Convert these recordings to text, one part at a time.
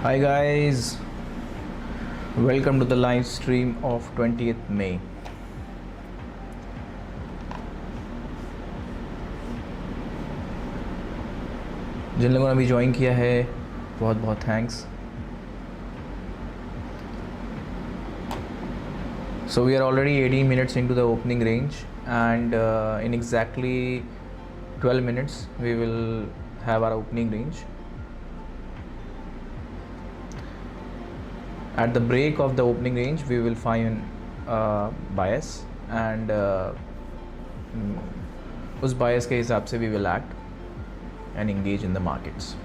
Hi guys, welcome to the live stream of 20th May. जिन लोगों ने अभी join किया है बहुत बहुत thanks. So we are already 18 minutes into the opening range and in exactly 12 minutes we will have our opening range. At the break of the opening range we will find bias and उस bias के हिसाब से we will act and engage in the markets.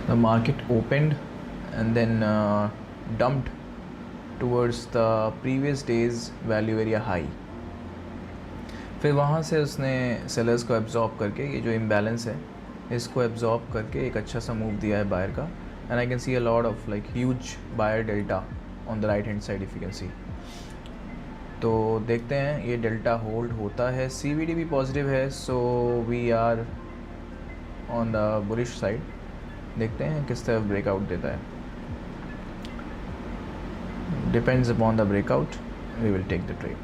The market opened and then dumped towards the previous day's value area high. फिर वहाँ से उसने sellers को absorb करके ये जो इम्बैलेंस है इसको एब्जॉर्ब करके एक अच्छा सा मूव दिया है बायर का. And I can see a lot of like huge buyer delta on the right hand side if you can see. तो देखते हैं ये डेल्टा होल्ड होता है. CVD भी पॉजिटिव है so we are on the bullish side. देखते हैं किस तरफ ब्रेकआउट देता है. Depends upon the breakout we will take the trade.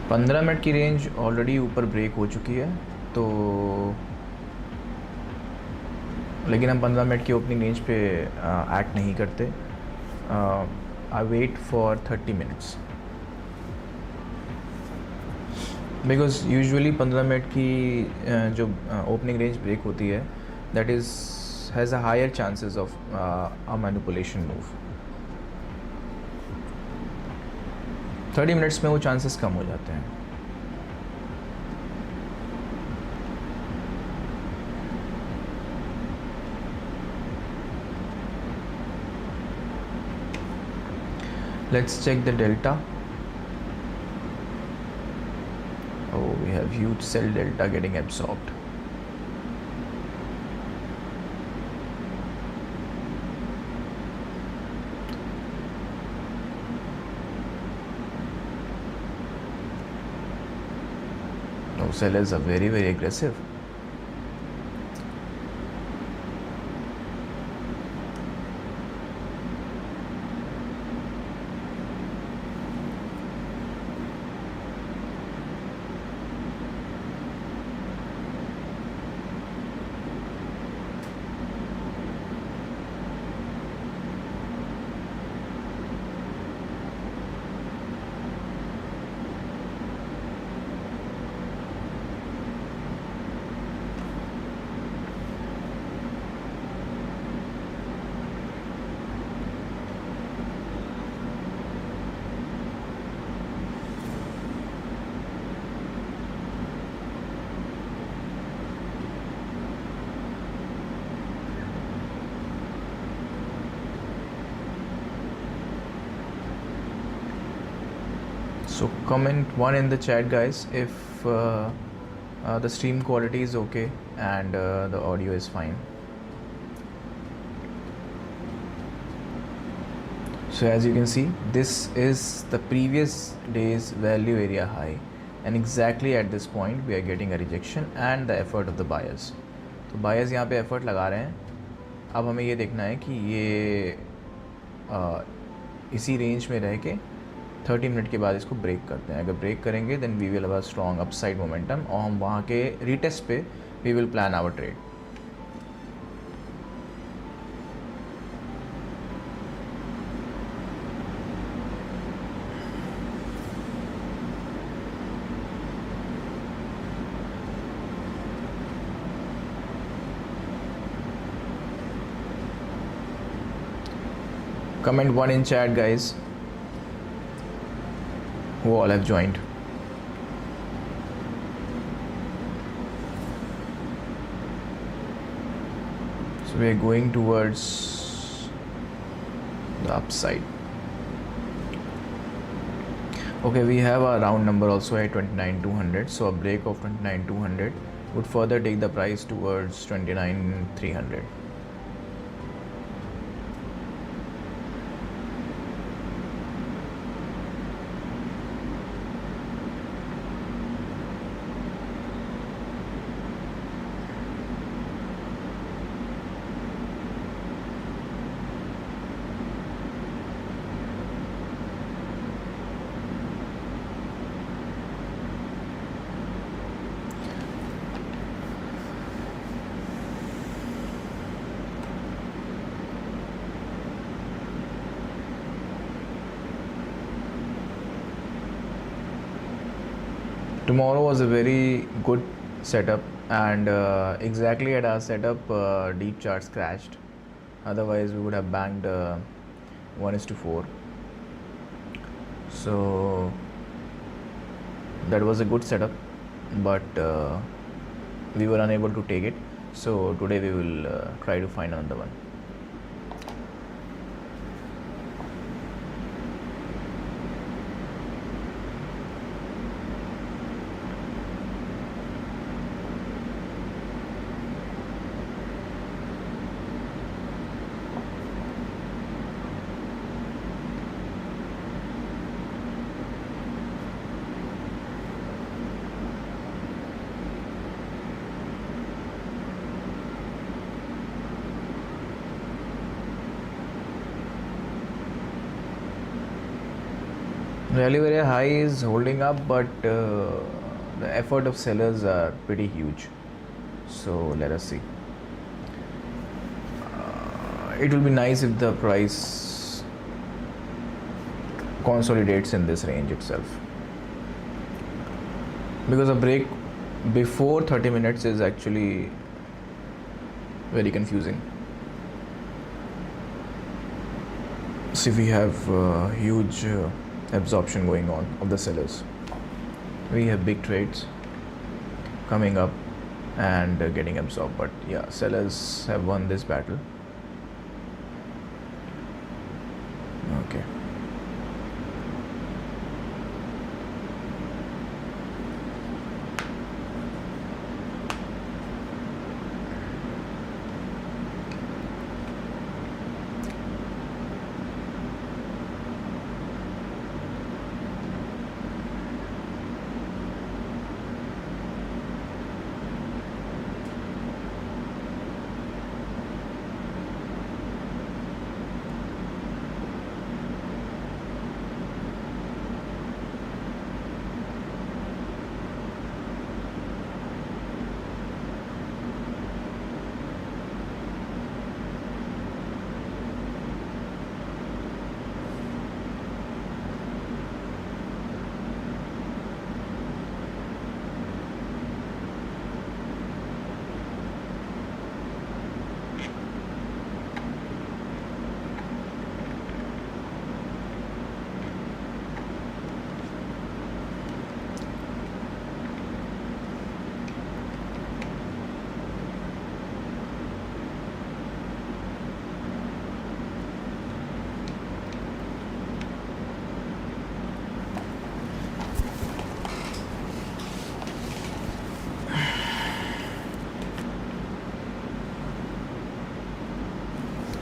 पंद्रह मिनट की रेंज ऑलरेडी ऊपर ब्रेक हो चुकी है तो लेकिन हम 15 मिनट की ओपनिंग रेंज पे एक्ट नहीं करते. I wait for 30 minutes because usually 15 minute की जो ओपनिंग रेंज ब्रेक होती है that is has a higher chances of a manipulation move. 30 minutes में वो चांसेस कम हो जाते हैं. Let's check the delta. Oh, we have huge sell delta getting absorbed. No, sellers are very aggressive. So comment one in the chat guys if the stream quality is okay and the audio is fine. So as you can see this is the previous day's value area high and exactly at this point we are getting a rejection and the effort of the buyers. तो buyers यहाँ पे effort लगा रहे हैं. अब हमें ये देखना है कि ये इसी रेंज में रह के 30 मिनट के बाद इसको ब्रेक करते हैं. अगर ब्रेक करेंगे then we will have a strong upside momentum और हम वहाँ के रीटेस्ट पे we will plan our trade. Comment one in chat, guys, who all have joined. So we are going towards the upside. Okay, we have a round number also at 29,200. So a break of 29,200 would further take the price towards 29,300. Tomorrow was a very good setup, and exactly at our setup, deep charts crashed. Otherwise, we would have banged 1:4. So that was a good setup, but we were unable to take it. So today we will try to find another one. Value area high is holding up, but the effort of sellers are pretty huge. So let us see. It will be nice if the price consolidates in this range itself, because a break before 30 minutes is actually very confusing. See, we have huge absorption going on of the sellers. We have big trades coming up and getting absorbed, but yeah, sellers have won this battle. Okay.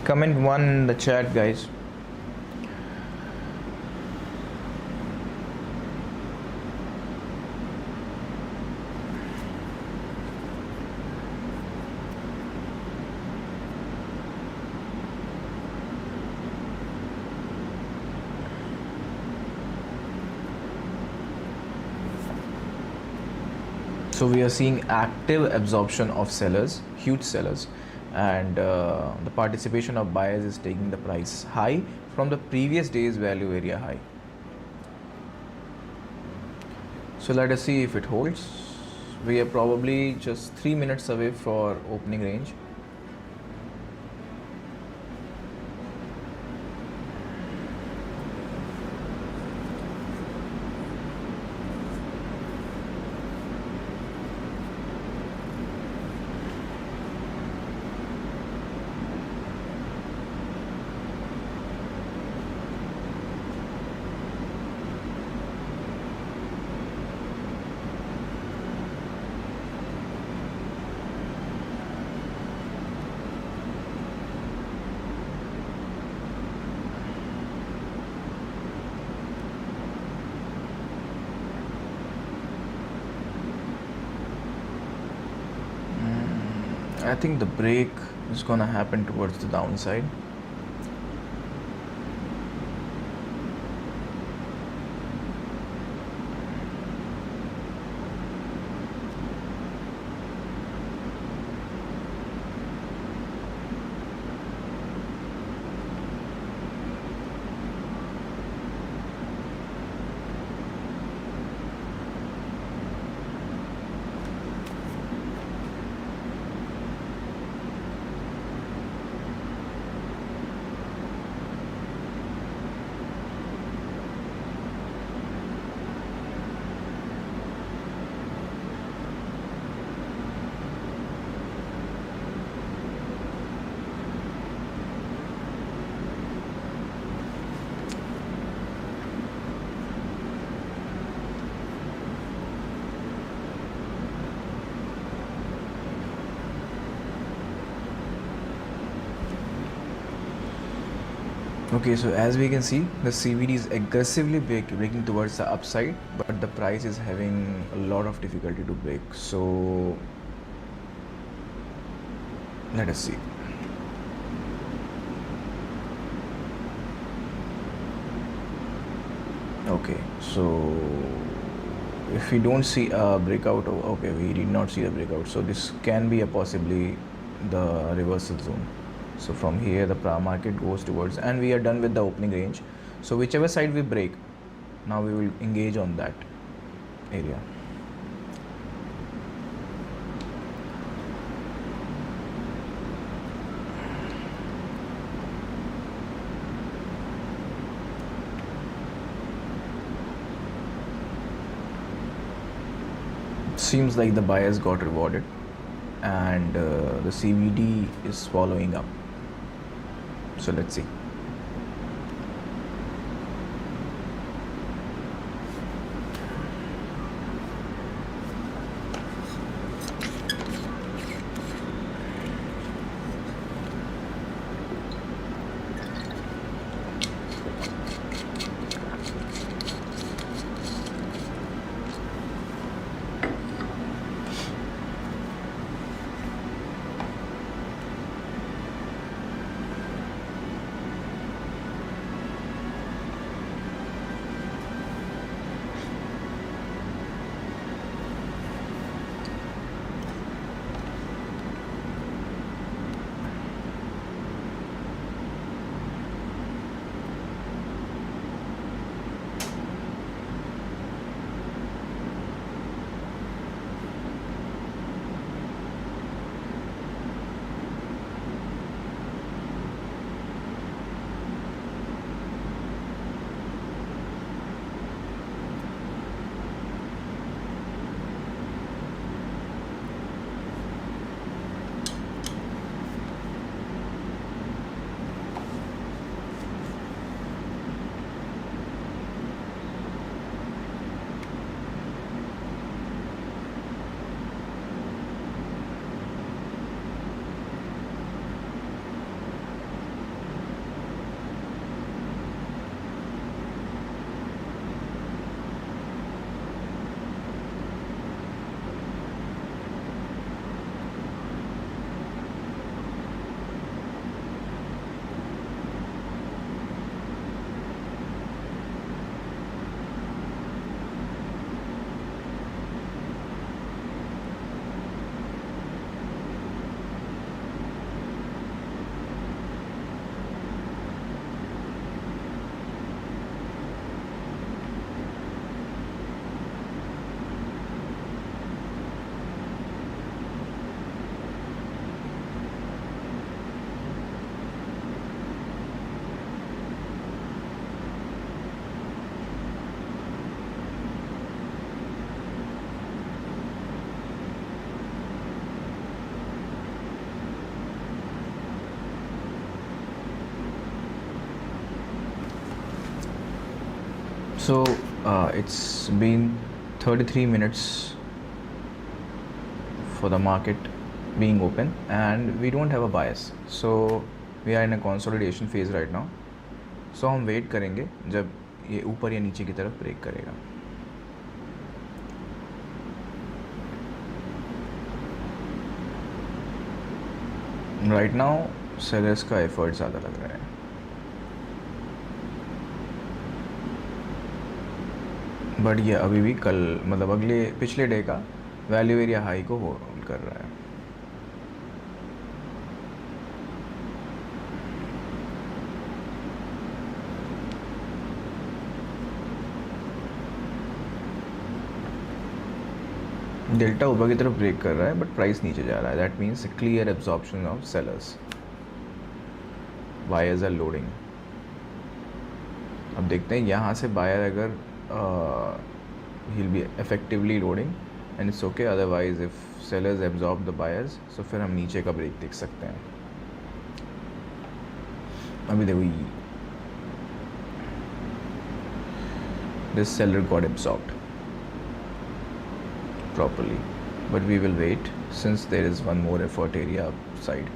Comment one in the chat, guys. So we are seeing active absorption of sellers, huge sellers, and the participation of buyers is taking the price high from the previous day's value area high. So let us see if it holds. We are probably just 3 minutes away for opening range. I think the break is gonna happen towards the downside. Okay, so as we can see, the CVD is aggressively breaking towards the upside, but the price is having a lot of difficulty to break. So let us see. Okay, so if we don't see a breakout, okay, we did not see a breakout, so this can be a possibly the reversal zone. So from here the market goes towards, and we are done with the opening range. So whichever side we break, now we will engage on that area. Seems like the buyers got rewarded, and the CVD is following up. So let's see. So it's been 33 minutes for the market being open, and we don't have a bias, so we are in a consolidation phase right now. So हम wait करेंगे जब ये ऊपर या नीचे की तरफ break करेगा. राइट नाउ सेलर्स का एफर्ट ज़्यादा लग रहा है, बट ये अभी भी कल मतलब अगले पिछले डे का वैल्यू एरिया हाई को होल्ड कर रहा है। डेल्टा ऊपर की तरफ ब्रेक कर रहा है बट प्राइस नीचे जा रहा है, that means clear absorption of sellers, buyers are loading. अब देखते हैं यहाँ से बायर अगर he will be effectively loading and it's okay, otherwise if sellers absorb the buyers so फिर हम नीचे का ब्रेक देख सकते हैं। अभी देखो this seller got absorbed properly, but we will wait since there is one more effort area upside.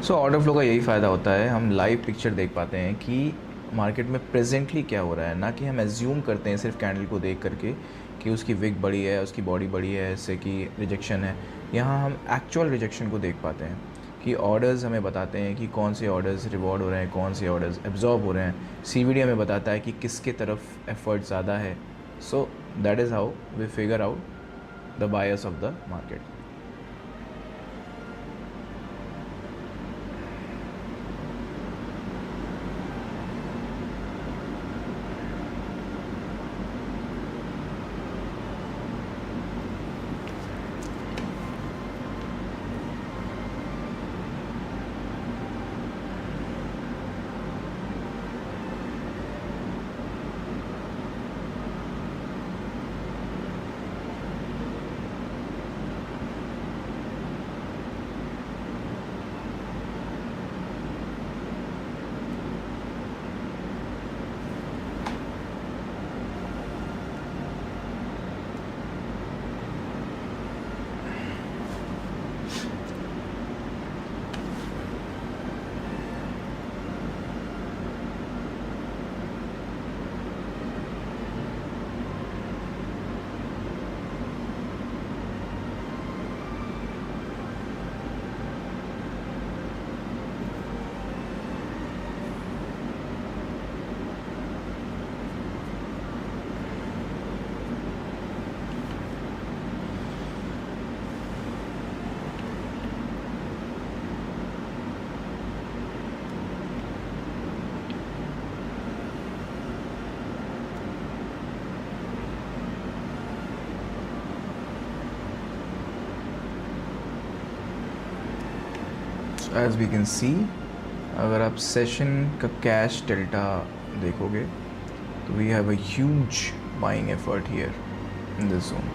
So order flow का यही फ़ायदा होता है, हम लाइव पिक्चर देख पाते हैं कि मार्केट में प्रेजेंटली क्या हो रहा है, ना कि हम एज्यूम करते हैं सिर्फ कैंडल को देख करके कि उसकी विक बड़ी है, उसकी बॉडी बड़ी है, इससे कि रिजेक्शन है। यहाँ हम एक्चुअल रिजेक्शन को देख पाते हैं कि ऑर्डर्स हमें बताते हैं कि कौन से ऑर्डर्स रिवॉर्ड हो रहे हैं, कौन से ऑर्डर्स एब्जॉर्ब हो रहे हैं। सीवीडी हमें बताता है कि किसके तरफ एफर्ट ज़्यादा है। So that is how we figure out the buyers of the market. As we can see, अगर आप सेशन का कैश डेल्टा देखोगे तो we have a huge buying effort here in this zone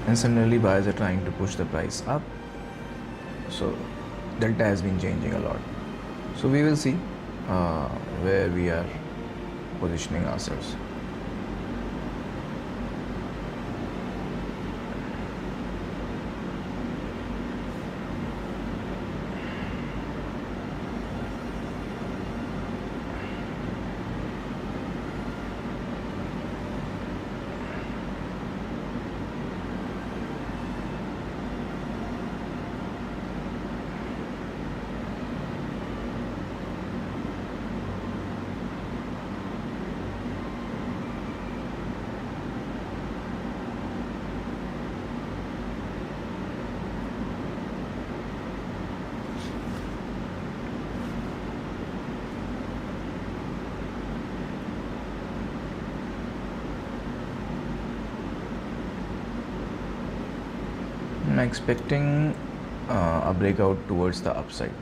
and similarly buyers are trying to push the price up, so delta has been changing a lot. So we will see where we are positioning ourselves. I'm expecting a breakout towards the upside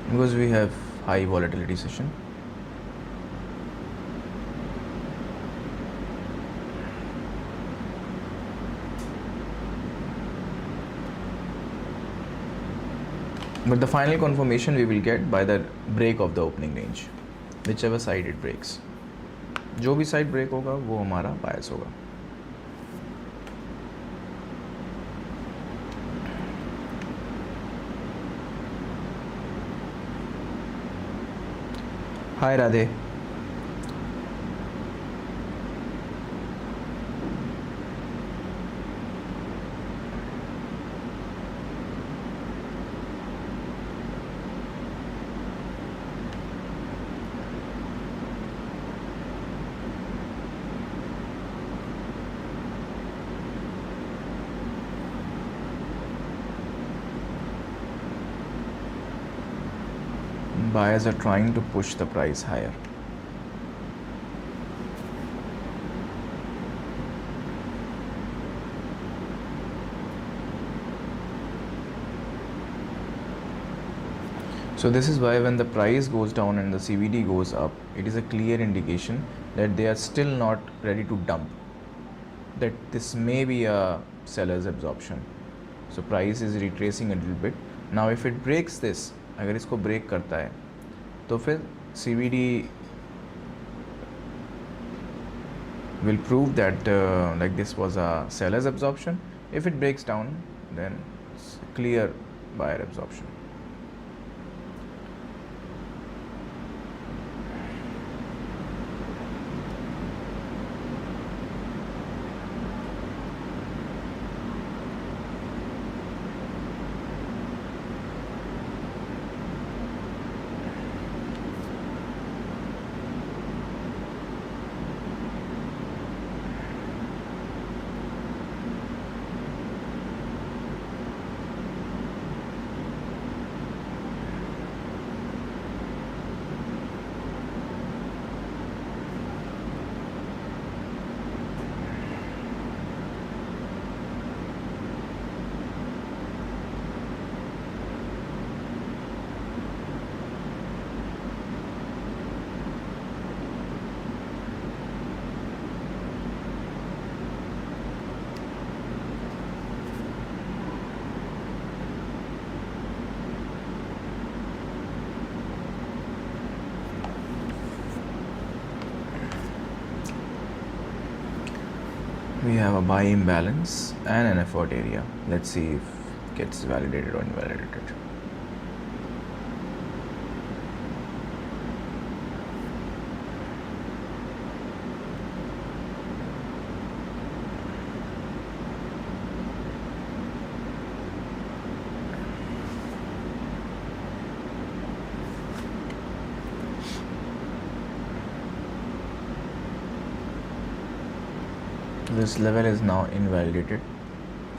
because we have high volatility session. But the final confirmation we will get by the break of the opening range, whichever side it breaks. जो भी side break होगा वो हमारा बायस होगा. हाय Radhe. buyers are trying to push the price higher. So this is why when the price goes down and the CVD goes up, it is a clear indication that they are still not ready to dump, that this may be a seller's absorption. So price is retracing a little bit. Now if it breaks this, अगर इसको break करता है तो फिर CVD will prove that like this was a seller's absorption. If it breaks down, then it's clear buyer absorption. We have a buy imbalance and an effort area. Let's see if it gets validated or invalidated. This level is now invalidated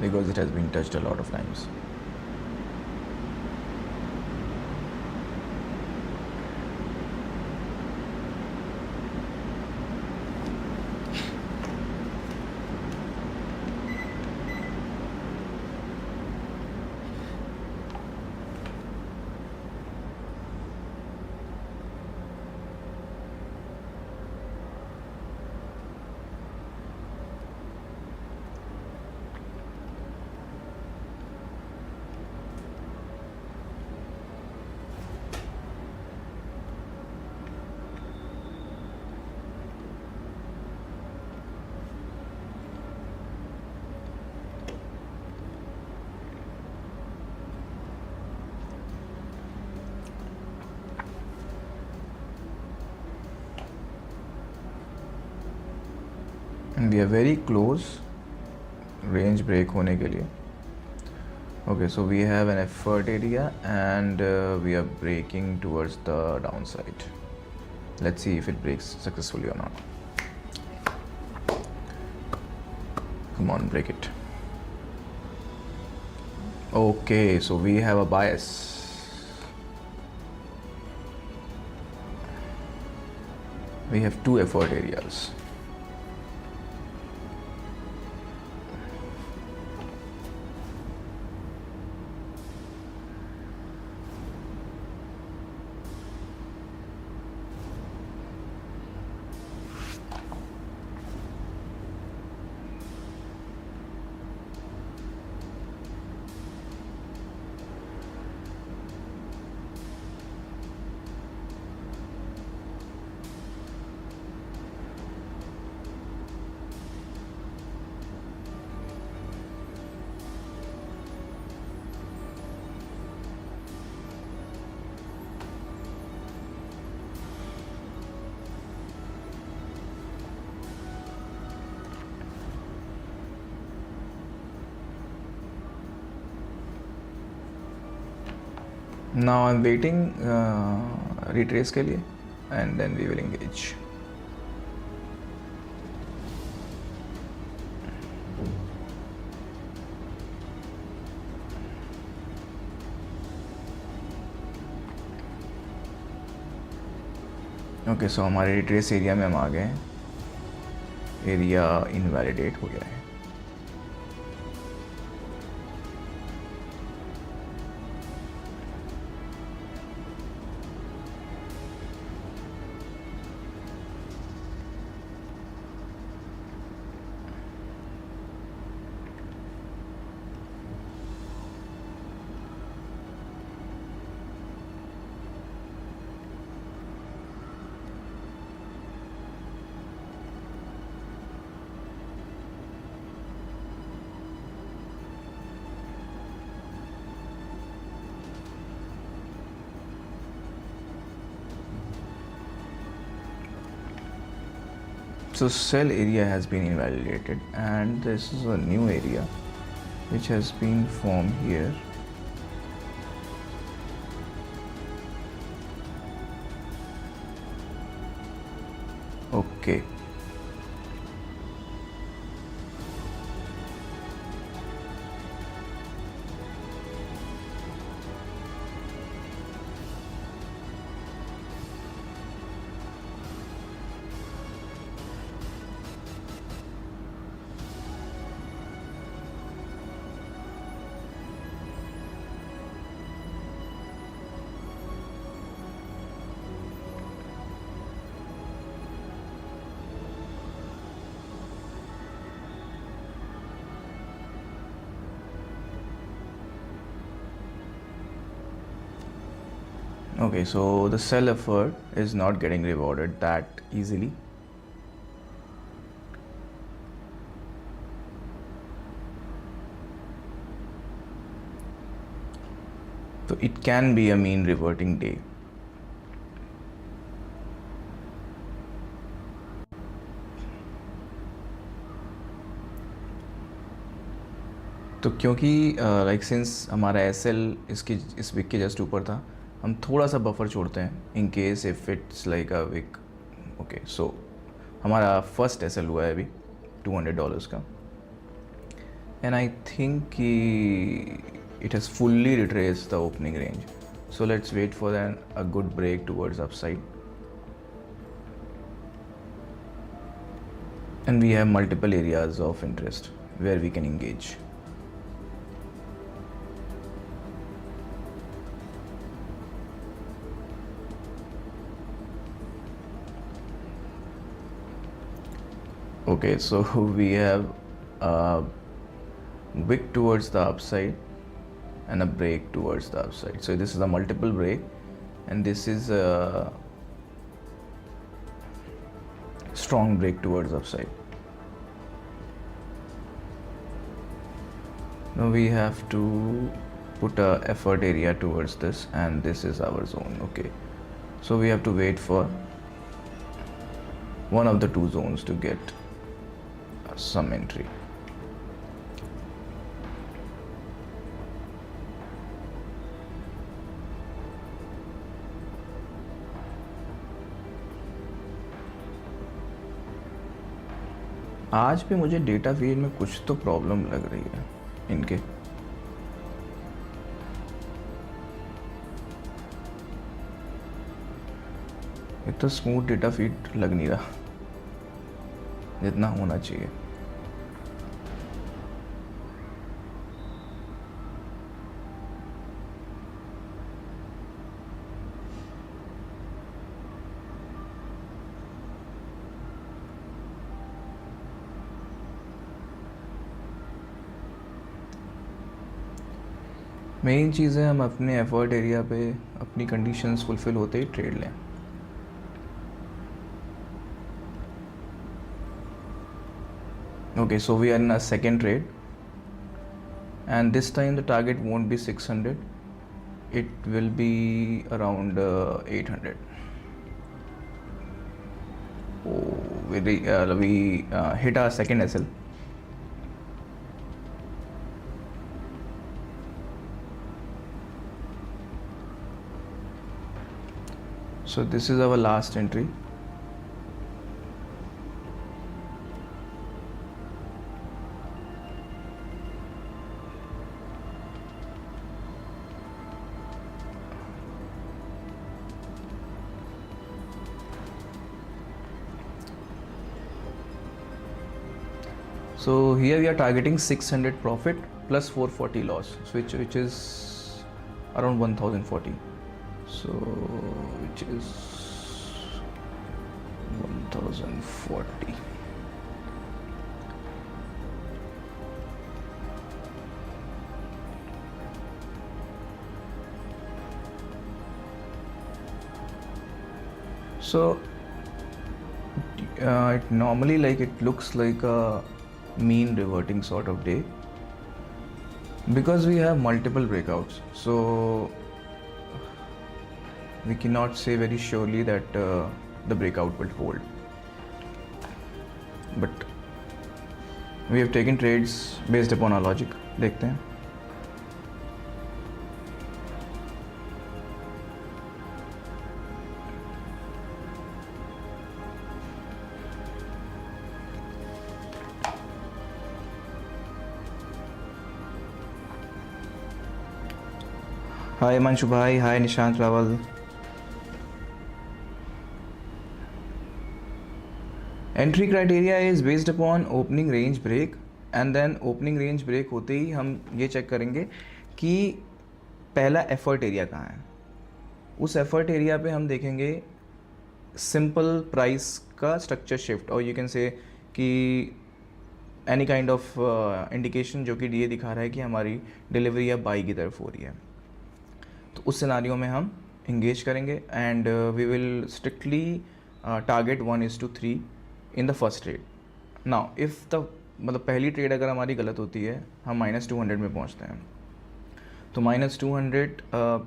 because it has been touched a lot of times. And we are very close range break होने के लिए. Okay, so we have an effort area and we are breaking towards the downside. Let's see if it breaks successfully or not. Come on, break it. Okay, so we have a bias. We have two effort areas. Now I'm waiting retrace के लिए and then we will engage. Okay, so हमारे retrace area में हम आ गए हैं, area invalidate हो गया है। So cell area has been invalidated, and this is a new area which has been formed here. Okay. Okay, so the sell effort is not getting rewarded that easily. So it can be a mean reverting day. तो क्योंकि like since हमारा SL इस wick के just ऊपर था, हम थोड़ा सा बफर छोड़ते हैं in case if it's like a wick. Okay, so हमारा फर्स्ट एसएल हुआ है अभी $200 का, एंड आई थिंक कि it has fully retrace the opening range, so let's wait for an a good break towards upside, and we have multiple areas of interest where we can engage. Okay, so we have a wick towards the upside and a break towards the upside. So this is a multiple break, and this is a strong break towards upside. Now we have to put a effort area towards this, and this is our zone. Okay, so we have to wait for one of the two zones to get some entry. आज भी मुझे data feed में कुछ तो problem लग रही है इनके। इतना स्मूथ डेटा फीड लग नहीं रहा जितना होना चाहिए। मेन चीज़ है हम अपने एफर्ट एरिया पे अपनी कंडीशंस फुलफिल होते ही ट्रेड लें। Okay, so we are in a second trade, and this time the target won't be 600, it will be around 800. Oh, we hit our second SL. So this is our last entry. So here we are targeting 600 profit plus 440 loss, which is around 1040. So which is 1040. So it normally, like, it looks like a mean reverting sort of day because we have multiple breakouts. So we cannot say very surely that the breakout will hold, but we have taken trades based upon our logic. देखते हैं. Hi Manshu bhai, hi Nishant Rawal. Entry criteria is based upon opening range break, and then opening range break होते ही हम ये check करेंगे कि पहला effort area कहाँ है. उस एफर्ट एरिया पे हम देखेंगे सिंपल प्राइस का स्ट्रक्चर शिफ्ट, और यू कैन से कि एनी काइंड ऑफ इंडिकेशन जो कि ये दिखा रहा है कि हमारी डिलीवरी अब बाई की तरफ हो रही है. तो उस सिनारियो में हम इंगेज करेंगे and we will strictly target 1:3 in the first trade. Now if the मतलब पहली ट्रेड अगर हमारी गलत होती है, हम -200 में पहुंचते हैं, तो -200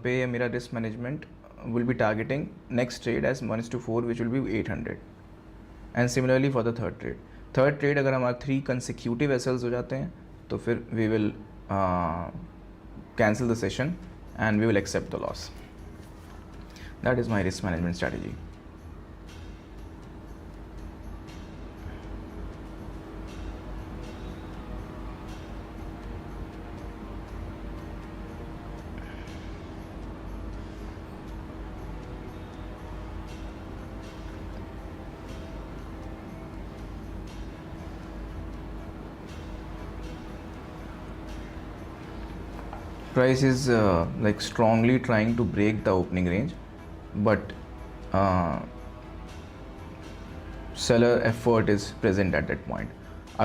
पे मेरा risk management will be targeting next trade as 1:4 which will be 800. And similarly for the third trade अगर हमारे 3 कंसिक्यूटिव एसएल्स हो जाते हैं तो फिर we will cancel the session and we will accept the loss. That is my risk management strategy. Price is like strongly trying to break the opening range, but seller effort is present at that point.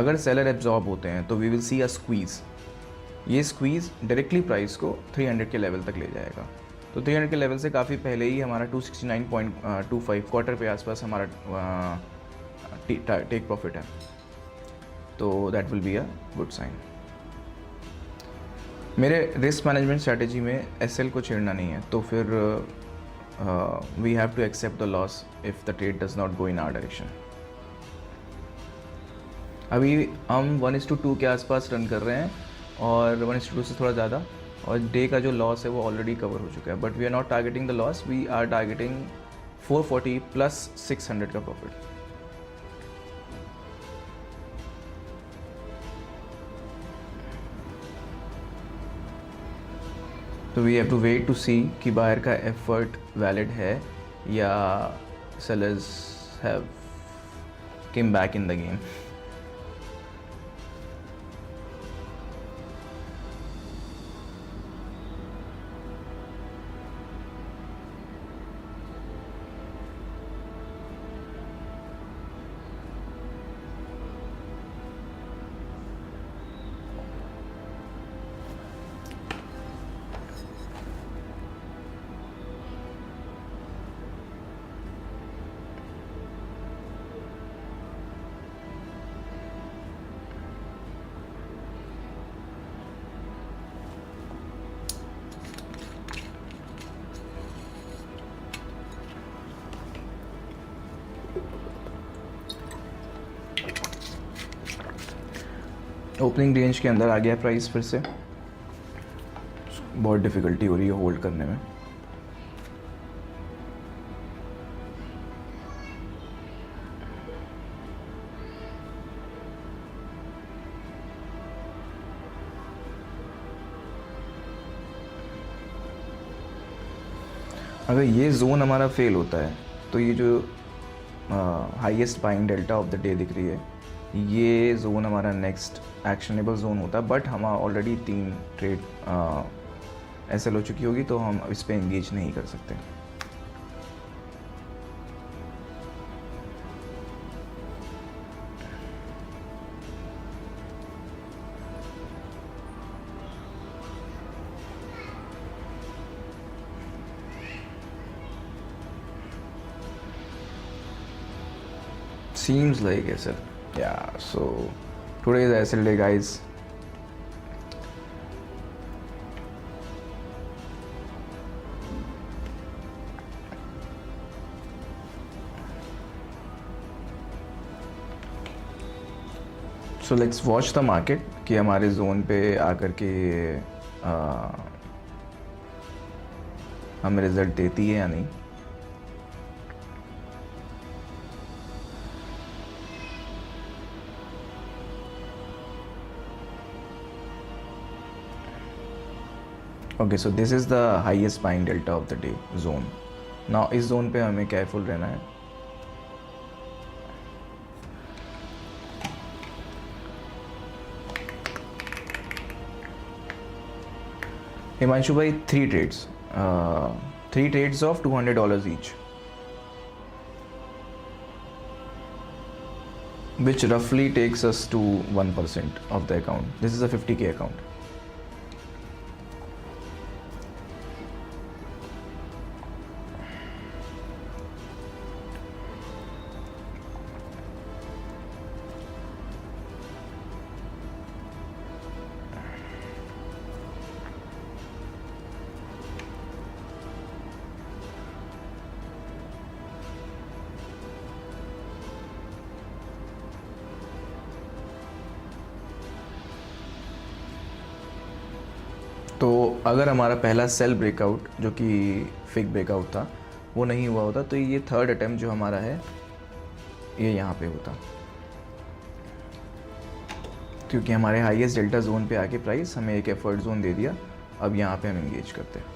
अगर seller absorb होते हैं तो we will see a squeeze. ये squeeze directly price को 300 के level तक ले जाएगा. तो 300 के level से काफ़ी पहले ही हमारा 269.25 क्वार्टर पे आसपास हमारा टेक प्रॉफिट है, तो that will be a good sign. मेरे रिस्क मैनेजमेंट स्ट्रैटेजी में एसएल को छेड़ना नहीं है, तो फिर we have to accept the loss if the trade does not go in our direction. अभी हम 1:2 के आसपास रन कर रहे हैं और 1:2 से थोड़ा ज़्यादा, और डे का जो लॉस है वो ऑलरेडी कवर हो चुका है, but we are not targeting the loss, we are targeting 440 plus 600 का प्रॉफिट. तो we have to wait to see कि बायर का एफर्ट वैलिड है या sellers have came back in the game. Opening range के अंदर आ गया प्राइस, फिर से बहुत डिफ़िकल्टी हो रही है होल्ड करने में. अगर ये जोन हमारा फेल होता है तो ये जो highest buying delta of the day दिख रही है ये जोन हमारा नेक्स्ट एक्शनेबल जोन होता है, बट हम ऑलरेडी 3 ट्रेड एसएल हो चुकी होगी, तो हम इस पर एंगेज नहीं कर सकते। Seems like SL. Yeah, so today is SL day, guys. So let's watch the market कि हमारे जोन पे आकर के हमें रिजल्ट देती है या नहीं। Okay, so this is the highest buying delta of the day zone. Now इस जोन पे हमें केयरफुल रहना है। हिमांशु भाई, 3 trades, 3 trades of $200 each, which roughly takes us to 1% of the account. This is a 50K account. तो अगर हमारा पहला सेल ब्रेकआउट जो कि फिक ब्रेकआउट था वो नहीं हुआ होता, तो ये थर्ड अटैम्प्ट जो हमारा है ये यहाँ पे होता, क्योंकि हमारे हाईएस्ट डेल्टा जोन पे आके प्राइस हमें एक एफर्ट जोन दे दिया। अब यहाँ पे हम एंगेज करते हैं।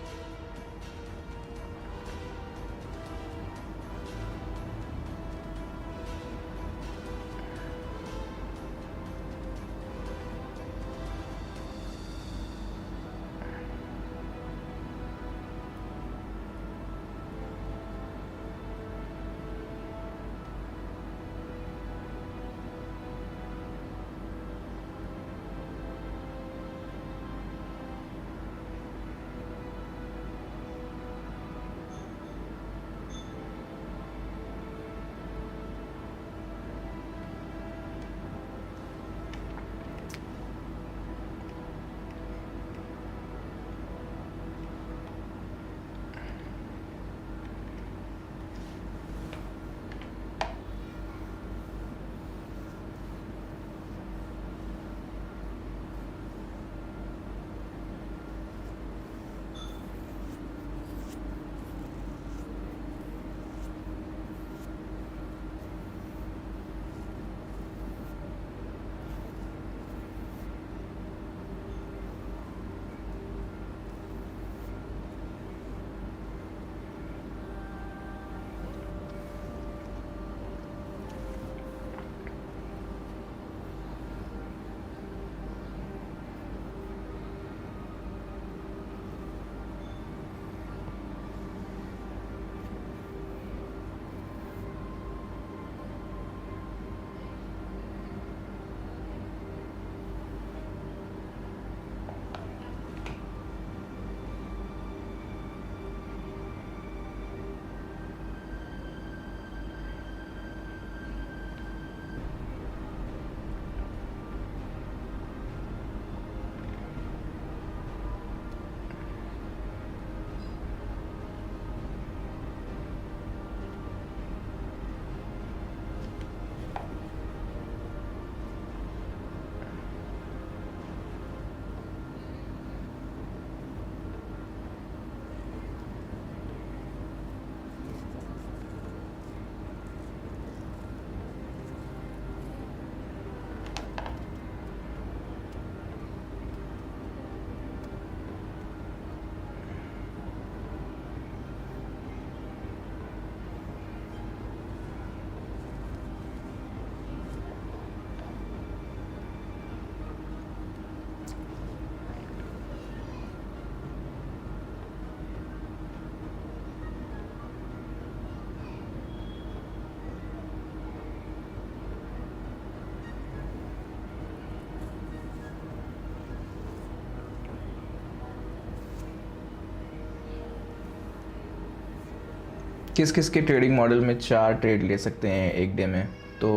किस किस के ट्रेडिंग मॉडल में 4 ट्रेड ले सकते हैं एक डे में, तो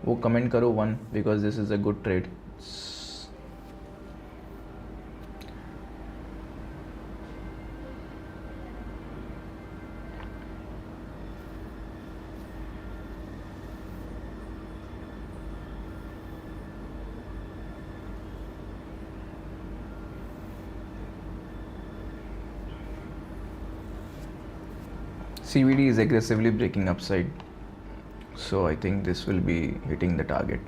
वो कमेंट करो 1, because this is a good trade. CVD is aggressively breaking upside, so I think this will be hitting the target.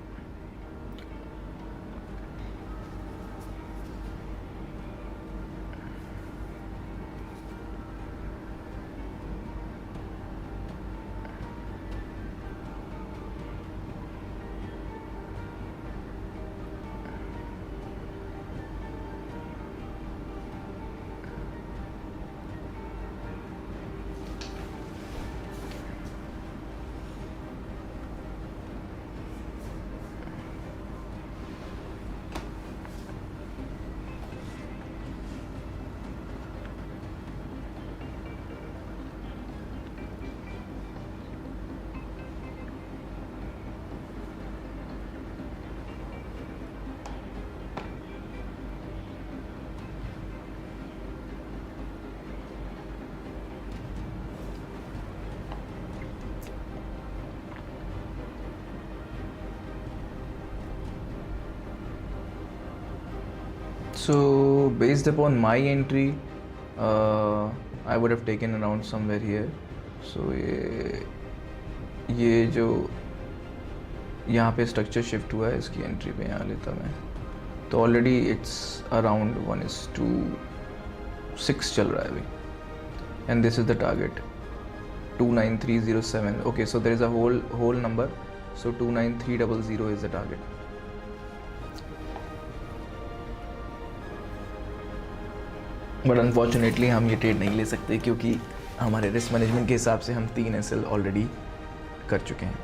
So based upon my entry, I would have taken around somewhere here. So ये जो यहाँ पे structure shift हुआ है, इसकी entry पे यहाँ लेता मैं, तो ऑलरेडी इट्स अराउंड 1:6 चल रहा है अभी, and this is the target 29307. Okay, so there is a whole number, so 29300 is the target. But unfortunately हम ये ट्रेड नहीं ले सकते, क्योंकि हमारे रिस्क मैनेजमेंट के हिसाब से हम 3 SL ऑलरेडी कर चुके हैं.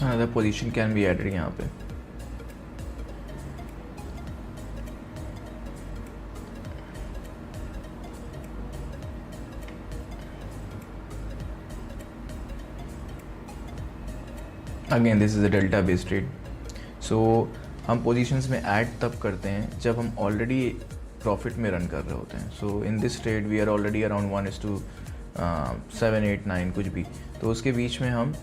Another position can be added यहाँ पे. Again this is a delta based trade. So हम positions में add तब करते हैं जब हम already प्रॉफिट में रन कर रहे होते हैं. So in this trade we are already around 7 8 9 कुछ भी, तो उसके बीच में हम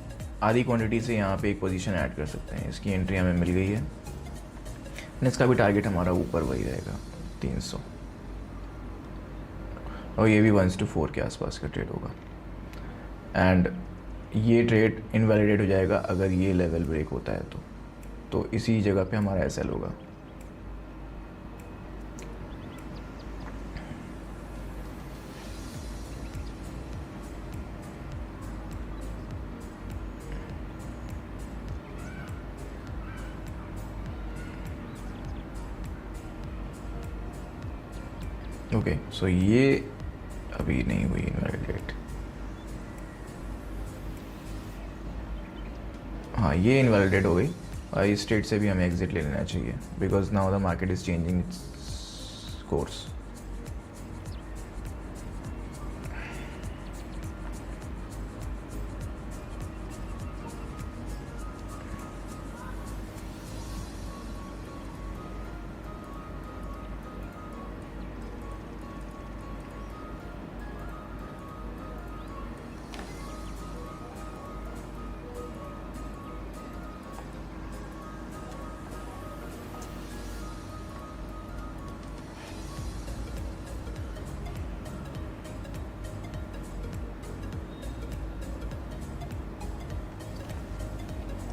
आधी क्वांटिटी से यहाँ पे एक पोजीशन ऐड कर सकते हैं। इसकी एंट्री हमें मिल गई है, और इसका भी टारगेट हमारा ऊपर वही रहेगा 300, और ये भी 1:4 के आसपास का ट्रेड होगा। एंड ये ट्रेड इनवैलिडेट हो जाएगा अगर ये लेवल ब्रेक होता है तो इसी जगह पे हमारा एसएल होगा। ओके, सो ये अभी नहीं हुई इनवैलिडेट। हाँ, ये इनवैलिडेट हो गई, और इस स्टेट से भी हमें एग्जिट ले लेना चाहिए, because now the market is changing its course.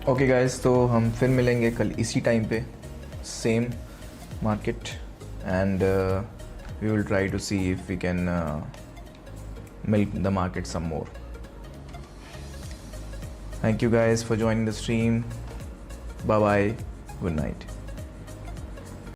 Okay guys, तो हम फिर मिलेंगे कल इसी टाइम पे, same market, and we will try to see if we can milk the market some more. Thank you guys for joining the stream. Bye bye. Good night.